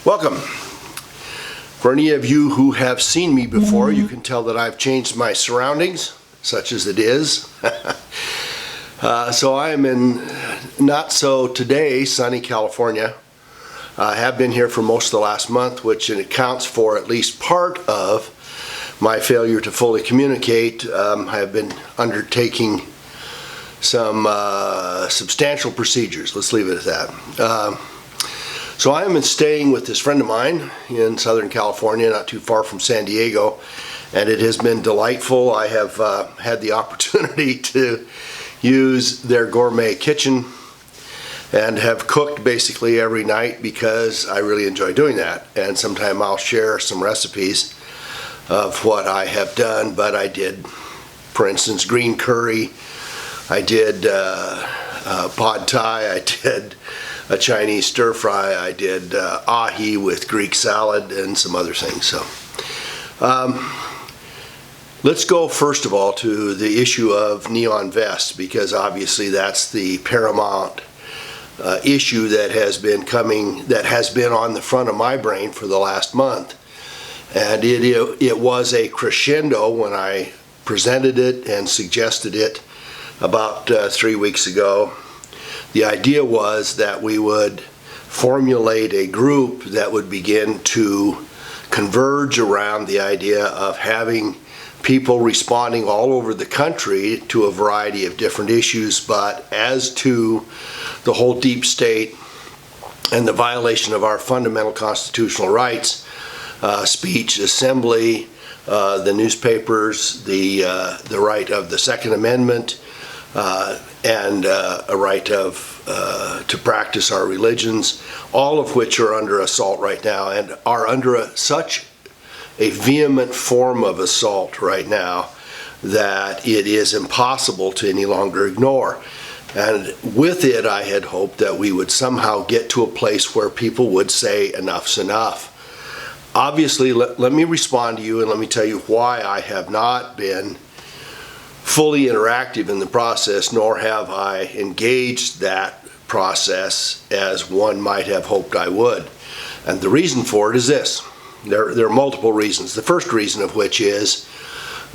Welcome. For any of you who have seen me before, you can tell that I've changed my surroundings, such as it is. So I am in not so today sunny California. I have been here for most of the last month, which accounts for at least part of my failure to fully communicate. I have been undertaking some substantial procedures. Let's leave it at that. So I am staying with this friend of mine in Southern California, not too far from San Diego, and it has been delightful. I have had the opportunity to use their gourmet kitchen and have cooked basically every night because I really enjoy doing that. And sometime I'll share some recipes of what I have done, but I did, for instance, green curry. I did pad thai. I did a Chinese stir fry. I did ahi with Greek salad and some other things. So let's go first of all to the issue of neon vests, because obviously that's the paramount issue that has been on the front of my brain for the last month. And it was a crescendo when I presented it and suggested it about 3 weeks ago. The idea was that we would formulate a group that would begin to converge around the idea of having people responding all over the country to a variety of different issues, but as to the whole deep state and the violation of our fundamental constitutional rights, speech, assembly, the newspapers, the right of the Second Amendment, and a right to practice our religions, all of which are under assault right now and are under such a vehement form of assault right now that it is impossible to any longer ignore. And with it, I had hoped that we would somehow get to a place where people would say enough's enough. Obviously, let me respond to you and let me tell you why I have not been fully interactive in the process, nor have I engaged that process as one might have hoped I would. And the reason for it is this. There are multiple reasons. The first reason of which is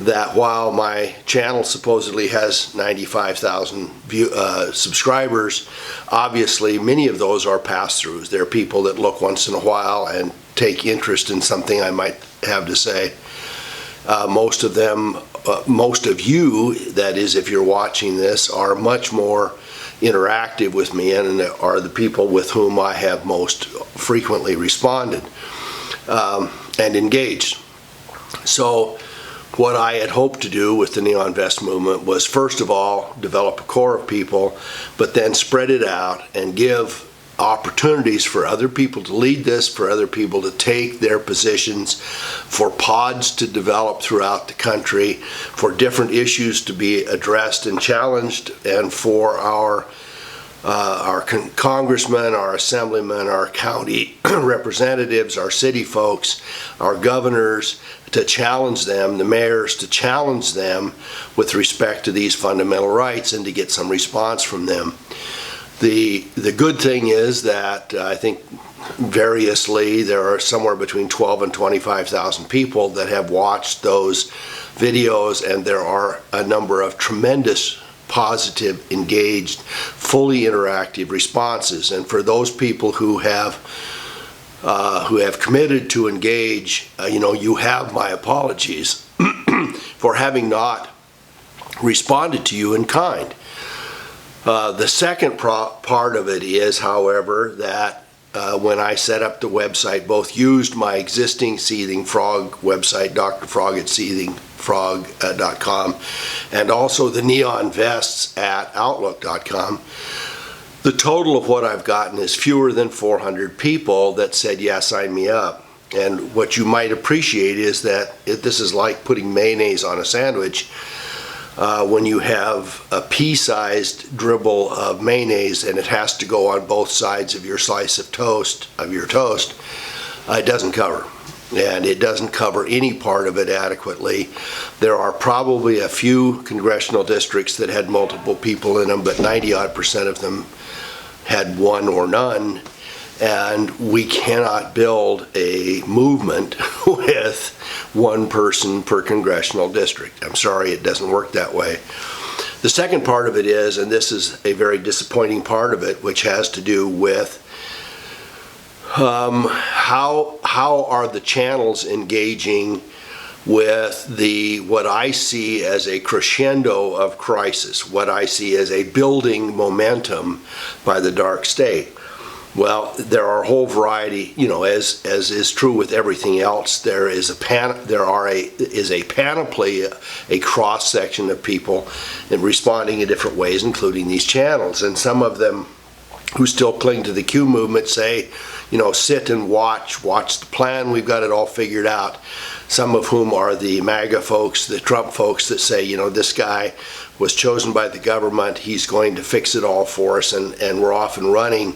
that while my channel supposedly has 95,000 subscribers, obviously many of those are pass-throughs. They're people that look once in a while and take interest in something I might have to say. Most of you, that is, if you're watching this, are much more interactive with me and are the people with whom I have most frequently responded and engaged. So what I had hoped to do with the Neon Vest movement was, first of all, develop a core of people, but then spread it out and give opportunities for other people to lead this, for other people to take their positions, for pods to develop throughout the country, for different issues to be addressed and challenged, and for our congressmen, our assemblymen, our county representatives, our city folks, our governors to challenge them, the mayors to challenge them with respect to these fundamental rights and to get some response from them. The good thing is that I think variously there are somewhere between 12 and 25,000 people that have watched those videos, and there are a number of tremendous positive, engaged, fully interactive responses. And for those people who have committed to engage, you have my apologies for having not responded to you in kind. The second part of it is, however, that when I set up the website, both used my existing Seething Frog website, Dr. Frog at seethingfrog.com, and also the Neon Vests at outlook.com. The total of what I've gotten is fewer than 400 people that said, yeah, sign me up. And what you might appreciate is that this is like putting mayonnaise on a sandwich. When you have a pea-sized dribble of mayonnaise and it has to go on both sides of your slice of toast, it doesn't cover. And it doesn't cover any part of it adequately. There are probably a few congressional districts that had multiple people in them, but 90-odd% of them had one or none. And we cannot build a movement with one person per congressional district. I'm sorry, it doesn't work that way. The second part of it is, and this is a very disappointing part of it, which has to do with how are the channels engaging with what I see as a crescendo of crisis, what I see as a building momentum by the dark state. Well, there are a whole variety, as is true with everything else. There is a panoply, a cross section of people in responding in different ways, including these channels. And some of them who still cling to the Q movement say, sit and watch the plan. We've got it all figured out. Some of whom are the MAGA folks, the Trump folks that say, this guy was chosen by the government, he's going to fix it all for us, and we're off and running.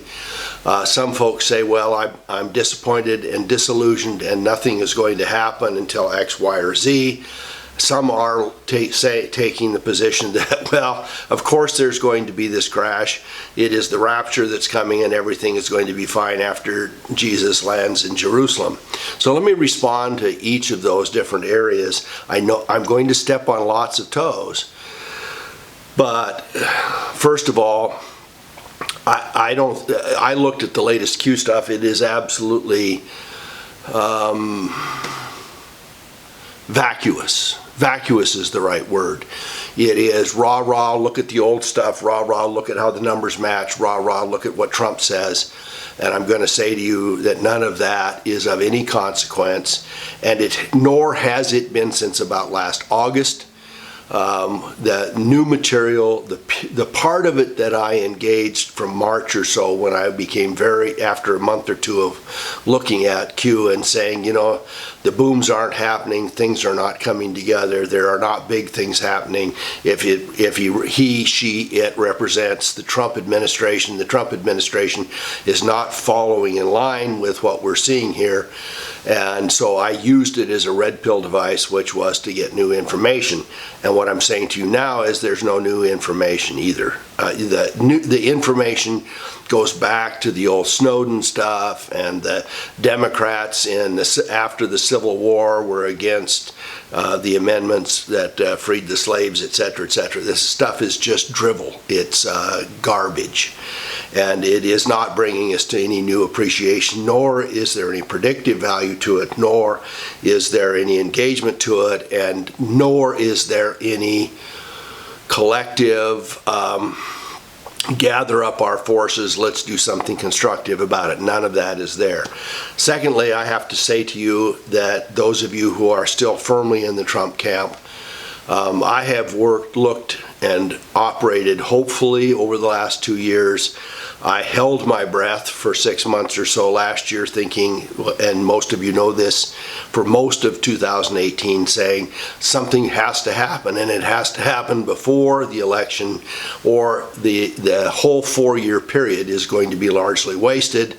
Some folks say, well, I'm disappointed and disillusioned and nothing is going to happen until X, Y, or Z. Some are taking the position that, well, of course there's going to be this crash. It is the rapture that's coming and everything is going to be fine after Jesus lands in Jerusalem. So let me respond to each of those different areas. I know I'm going to step on lots of toes. But first of all, I looked at the latest Q stuff. It is absolutely vacuous. Vacuous is the right word. It is rah, rah, look at the old stuff, rah, rah, look at how the numbers match, rah, rah, look at what Trump says. And I'm going to say to you that none of that is of any consequence, and nor has it been since about last August. The new material, the part of it that I engaged from March or so, when I became after a month or two of looking at Q and saying, the booms aren't happening, things are not coming together, there are not big things happening. If he, she, it represents the Trump administration is not following in line with what we're seeing here. And so I used it as a red pill device, which was to get new information. And what I'm saying to you now is there's no new information either. The information goes back to the old Snowden stuff, and the Democrats after the Civil War were against the amendments that freed the slaves, et cetera, et cetera. This stuff is just drivel. It's garbage. And it is not bringing us to any new appreciation, nor is there any predictive value to it, nor is there any engagement to it, and nor is there any collective gather up our forces, let's do something constructive about it. None of that is there. Secondly, I have to say to you that those of you who are still firmly in the Trump camp, I have looked and operated hopefully over the last 2 years. I held my breath for 6 months or so last year thinking, and most of you know this, for most of 2018 saying something has to happen, and it has to happen before the election, or the whole 4-year period is going to be largely wasted.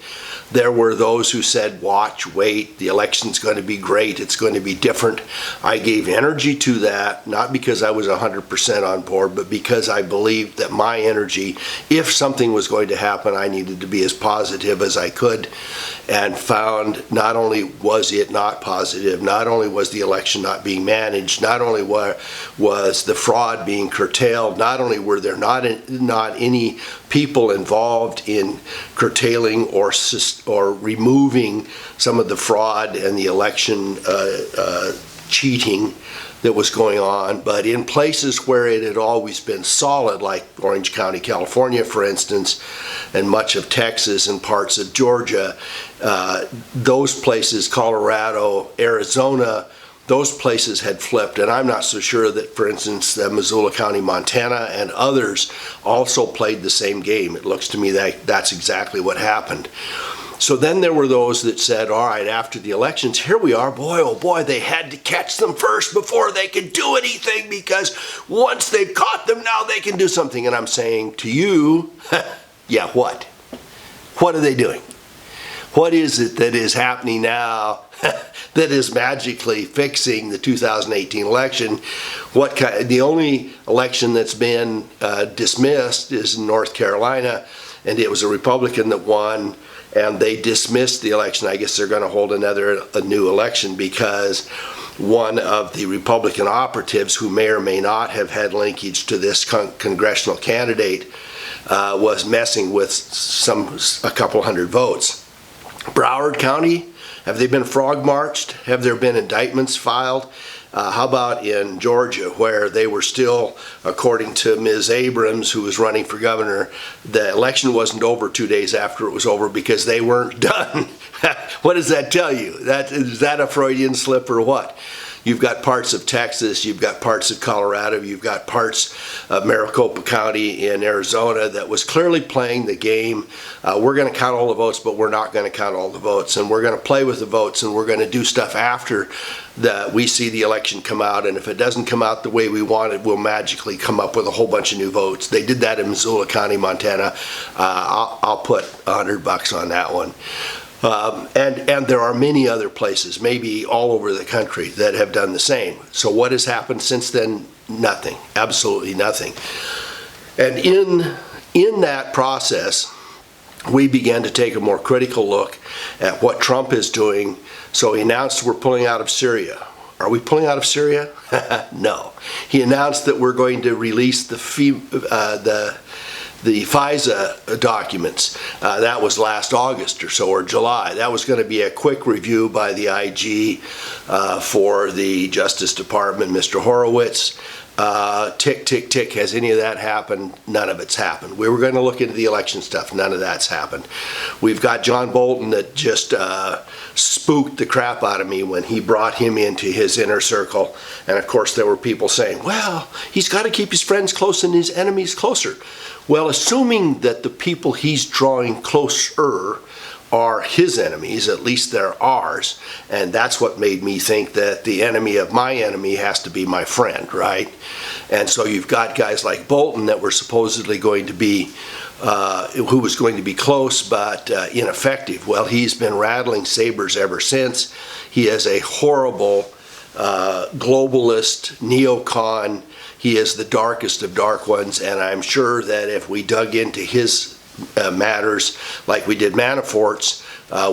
There were those who said, watch, wait, the election's going to be great, it's going to be different. I gave energy to that, not because I was 100% on board, but because I believed that my energy, if something was going to happen, I needed to be as positive as I could, and found not only was it not positive, not only was the election not being managed, not only was the fraud being curtailed, not only were there not any people involved in curtailing or removing some of the fraud and the election cheating that was going on, but in places where it had always been solid, like Orange County, California, for instance, and much of Texas and parts of Georgia, those places, Colorado, Arizona, those places had flipped. And I'm not so sure that, for instance, Missoula County, Montana, and others also played the same game. It looks to me that that's exactly what happened. So then there were those that said, all right, after the elections, here we are, boy, oh boy, they had to catch them first before they could do anything, because once they've caught them, now they can do something. And I'm saying to you, yeah, what? What are they doing? What is it that is happening now that is magically fixing the 2018 election? The only election that's been dismissed is in North Carolina, and it was a Republican that won. and they dismissed the election. I guess they're going to hold a new election because one of the Republican operatives, who may or may not have had linkage to this congressional candidate, was messing with a couple hundred votes. Broward County, have they been frog marched? Have there been indictments filed? How about in Georgia, where they were still, according to Ms. Abrams, who was running for governor, the election wasn't over 2 days after it was over because they weren't done. What does that tell you? Is that a Freudian slip or what? You've got parts of Texas, you've got parts of Colorado, you've got parts of Maricopa County in Arizona that was clearly playing the game. We're going to count all the votes, but we're not going to count all the votes, and we're going to play with the votes, and we're going to do stuff after we see the election come out, and if it doesn't come out the way we want it, we'll magically come up with a whole bunch of new votes. They did that in Missoula County, Montana. I'll put $100 on that one. And there are many other places, maybe all over the country, that have done the same. So what has happened since then? Nothing. Absolutely nothing. And in that process, we began to take a more critical look at what Trump is doing. So he announced we're pulling out of Syria. Are we pulling out of Syria? No. He announced that we're going to release the FISA documents. That was last August or so, or July. That was going to be a quick review by the IG for the Justice Department, Mr. Horowitz. Tick, tick, tick. Has any of that happened? None of it's happened. We were going to look into the election stuff. None of that's happened. We've got John Bolton that just spooked the crap out of me when he brought him into his inner circle. And of course, there were people saying, well, he's got to keep his friends close and his enemies closer. Well, assuming that the people he's drawing closer are his enemies, at least they're ours, and that's what made me think that the enemy of my enemy has to be my friend, right? And so you've got guys like Bolton that were supposedly going to be, who was going to be close but ineffective. Well, he's been rattling sabers ever since. He is a horrible globalist, neocon. He is the darkest of dark ones, and I'm sure that if we dug into his matters like we did Manafort's,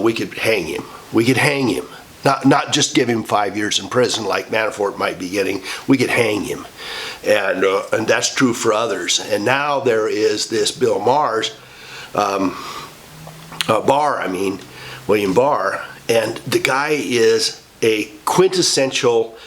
we could hang him. We could hang him. Not just give him 5 years in prison like Manafort might be getting. We could hang him. And that's true for others. And now there is this Bill William Barr, and the guy is a quintessential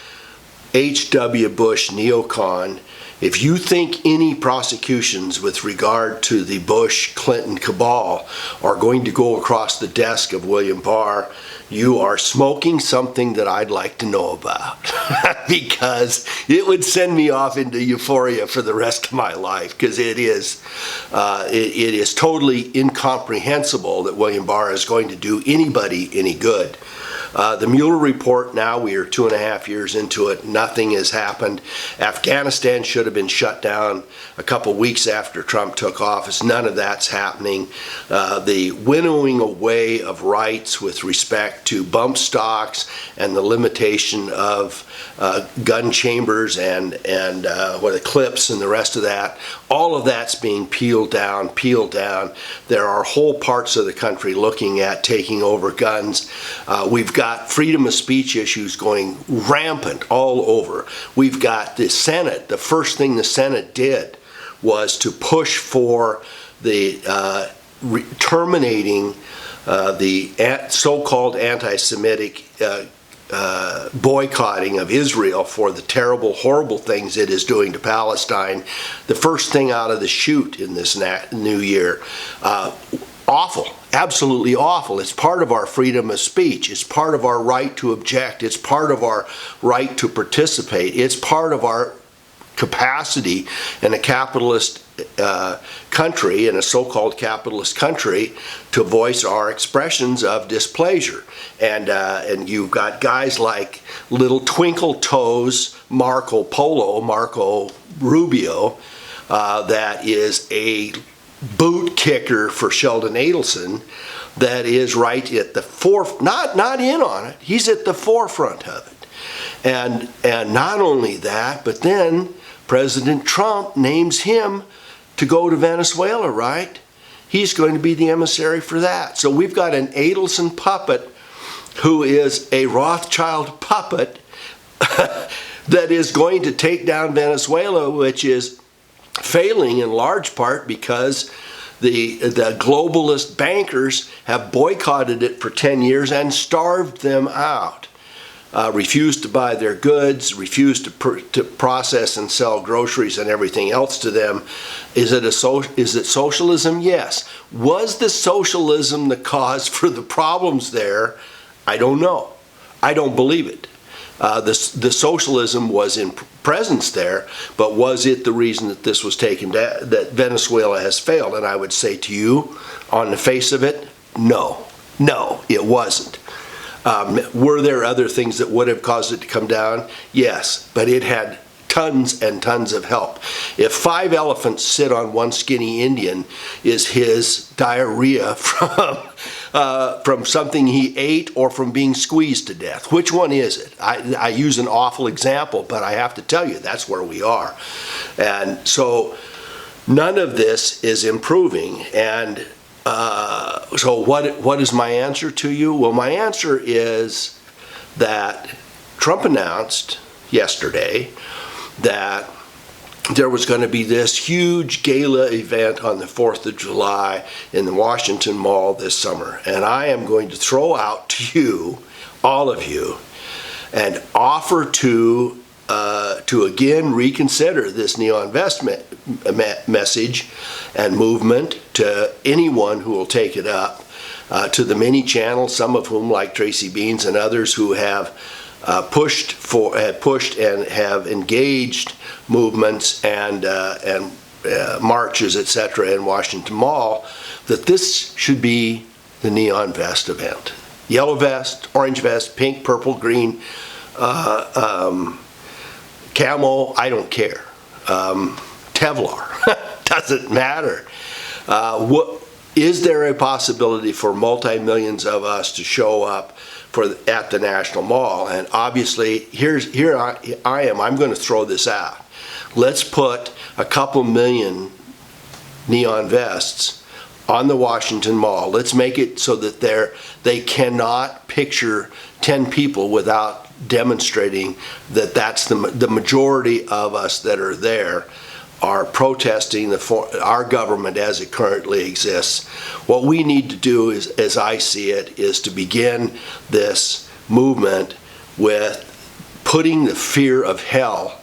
H.W. Bush neocon. If you think any prosecutions with regard to the Bush-Clinton cabal are going to go across the desk of William Barr, you are smoking something that I'd like to know about because it would send me off into euphoria for the rest of my life, because it is totally incomprehensible that William Barr is going to do anybody any good. The Mueller report, now we are 2.5 years into it. Nothing has happened. Afghanistan should have been shut down a couple weeks after Trump took office. None of that's happening. The winnowing away of rights with respect to bump stocks and the limitation of gun chambers and the clips and the rest of that, all of that's being peeled down. There are whole parts of the country looking at taking over guns. We've got freedom of speech issues going rampant all over. We've got the Senate. The first thing the Senate did was to push for the terminating the so-called anti-Semitic boycotting of Israel for the terrible, horrible things it is doing to Palestine. The first thing out of the chute in this new year. Awful, absolutely awful. It's part of our freedom of speech. It's part of our right to object. It's part of our right to participate. It's part of our capacity in a capitalist country, in a so-called capitalist country, to voice our expressions of displeasure. And you've got guys like little twinkle toes Marco Rubio, that is a boot kicker for Sheldon Adelson, that is right at the not in on it. He's at the forefront of it. And not only that, but then President Trump names him to go to Venezuela, right? he's going to be the emissary for that. So we've got an Adelson puppet who is a Rothschild puppet that is going to take down Venezuela, which is failing in large part because the globalist bankers have boycotted it for 10 years and starved them out. Refused to buy their goods, refused to process and sell groceries and everything else to them. Is it socialism? Yes. Was the socialism the cause for the problems there? I don't know. I don't believe it. The socialism was in presence there, but was it the reason that this was taken down, that Venezuela has failed? And I would say to you, on the face of it, no. No, it wasn't. Were there other things that would have caused it to come down? Yes, but it had tons and tons of help. If 5 elephants sit on one skinny Indian, is his diarrhea from something he ate or from being squeezed to death? Which one is it? I use an awful example, but I have to tell you, that's where we are. And so none of this is improving. And so what is my answer to you? Well, my answer is that Trump announced yesterday that there was going to be this huge gala event on the 4th of July in the Washington Mall this summer. And I am going to throw out to you, all of you, and offer to again reconsider this neo-invest message and movement to anyone who will take it up, to the many channels, some of whom, like Tracy Beans and others, who have pushed and have engaged movements and marches, etc., in Washington Mall, that this should be the neon vest event. Yellow vest, orange vest, pink, purple, green, camo, I don't care. Kevlar, doesn't matter. Is there a possibility for multi-millions of us to show up at the National Mall? And obviously, here I am. I'm going to throw this out. Let's put a couple million neon vests on the Washington Mall. Let's make it so that they cannot picture 10 people without demonstrating that that's the majority of us that are there are protesting our government as it currently exists. What we need to do, is, as I see it, is to begin this movement with putting the fear of hell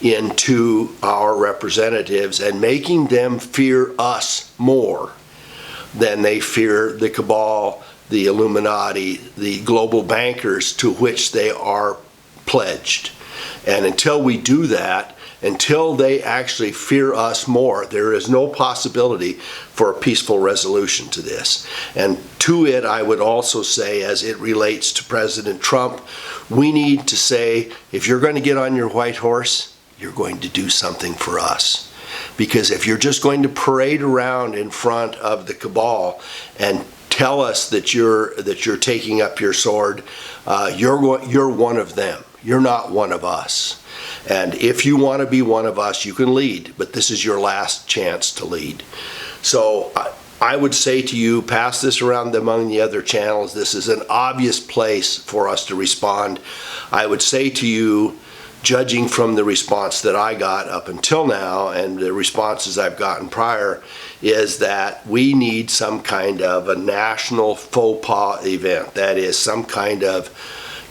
into our representatives and making them fear us more than they fear the cabal, the Illuminati, the global bankers to which they are pledged. And until we do that, until they actually fear us more, there is no possibility for a peaceful resolution to this. And to it, I would also say, as it relates to President Trump, we need to say, if you're going to get on your white horse, you're going to do something for us. Because if you're just going to parade around in front of the cabal and tell us that you're taking up your sword, you're one of them. You're not one of us. And if you want to be one of us, you can lead, but this is your last chance to lead. So I would say to you, pass this around among the other channels. This is an obvious place for us to respond. I would say to you, judging from the response that I got up until now and the responses I've gotten prior, is that we need some kind of a national faux pas event. That is, some kind of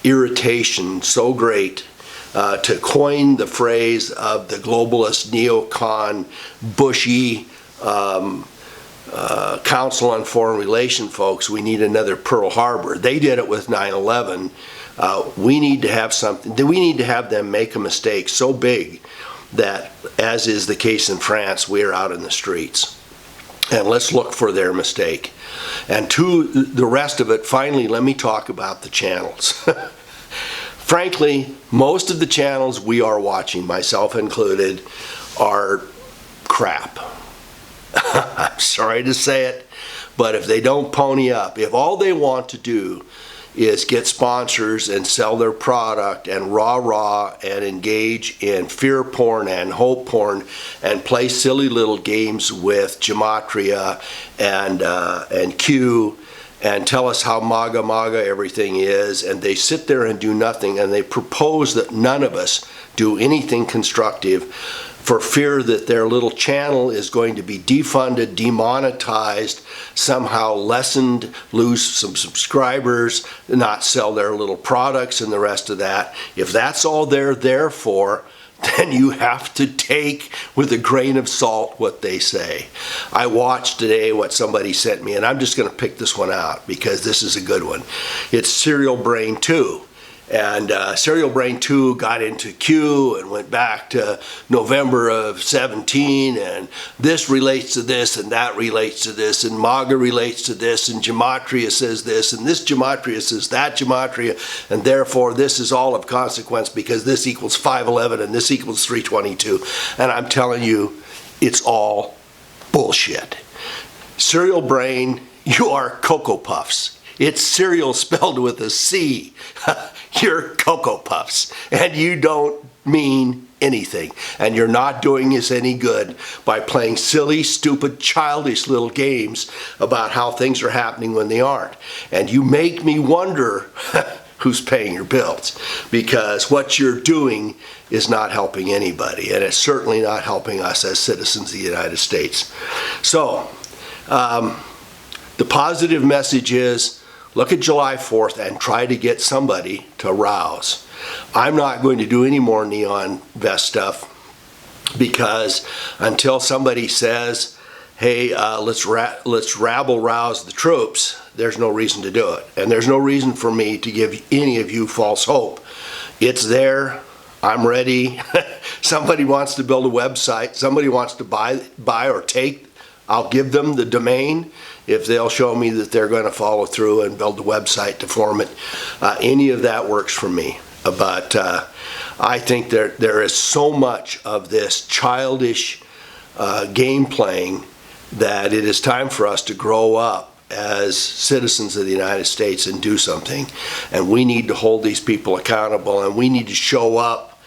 irritation so great, to coin the phrase of the globalist neocon Bushy Council on Foreign Relations folks, we need another Pearl Harbor. They did it with 9/11. We need to have something. We need to have them make a mistake so big that, as is the case in France, we are out in the streets. And let's look for their mistake. And to the rest of it, finally, let me talk about the channels. Frankly, most of the channels we are watching, myself included, are crap. I'm sorry to say it, but if they don't pony up, if all they want to do is get sponsors and sell their product and rah-rah and engage in fear porn and hope porn and play silly little games with gematria and Q and tell us how MAGA everything is, and they sit there and do nothing, and they propose that none of us do anything constructive for fear that their little channel is going to be defunded, demonetized, somehow lessened, lose some subscribers, not sell their little products and the rest of that. If that's all they're there for, then you have to take with a grain of salt what they say. I watched today what somebody sent me, and I'm just going to pick this one out because this is a good one. It's Serial Brain 2. And Serial Brain 2 got into Q and went back to November of 17, and this relates to this, and that relates to this, and MAGA relates to this, and gematria says this, and this gematria says that gematria, and therefore this is all of consequence because this equals 511 and this equals 322. And I'm telling you, it's all bullshit. Serial Brain, you are Cocoa Puffs. It's cereal spelled with a C. You're Cocoa Puffs, and you don't mean anything. And you're not doing us any good by playing silly, stupid, childish little games about how things are happening when they aren't. And you make me wonder who's paying your bills, because what you're doing is not helping anybody, and it's certainly not helping us as citizens of the United States. So, the positive message is, look at July 4th and try to get somebody to rouse. I'm not going to do any more neon vest stuff because until somebody says, hey, let's rabble rouse the troops, there's no reason to do it. And there's no reason for me to give any of you false hope. It's there. I'm ready. Somebody wants to build a website. Somebody wants to buy or take. I'll give them the domain if they'll show me that they're going to follow through and build the website to form it. Any of that works for me. But I think there is so much of this childish game playing that it is time for us to grow up as citizens of the United States and do something. And we need to hold these people accountable, and we need to show up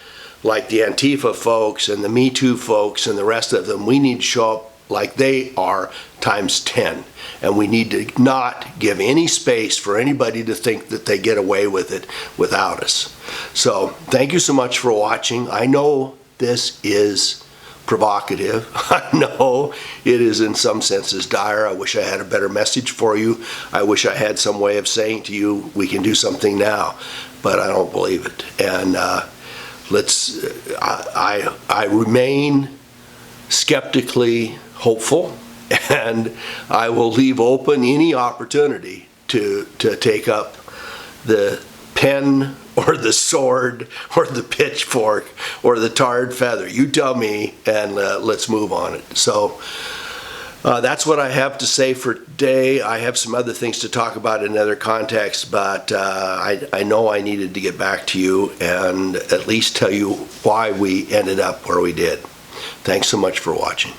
like the Antifa folks and the Me Too folks and the rest of them. We need to show up like they are times 10. And we need to not give any space for anybody to think that they get away with it without us. So thank you so much for watching. I know this is provocative. I know it is in some senses dire. I wish I had a better message for you. I wish I had some way of saying to you, we can do something now, but I don't believe it. And I remain skeptically hopeful, and I will leave open any opportunity to take up the pen or the sword or the pitchfork or the tarred feather. You tell me, and let's move on it. So that's what I have to say for today. I have some other things to talk about in other contexts, but I know I needed to get back to you and at least tell you why we ended up where we did. Thanks so much for watching.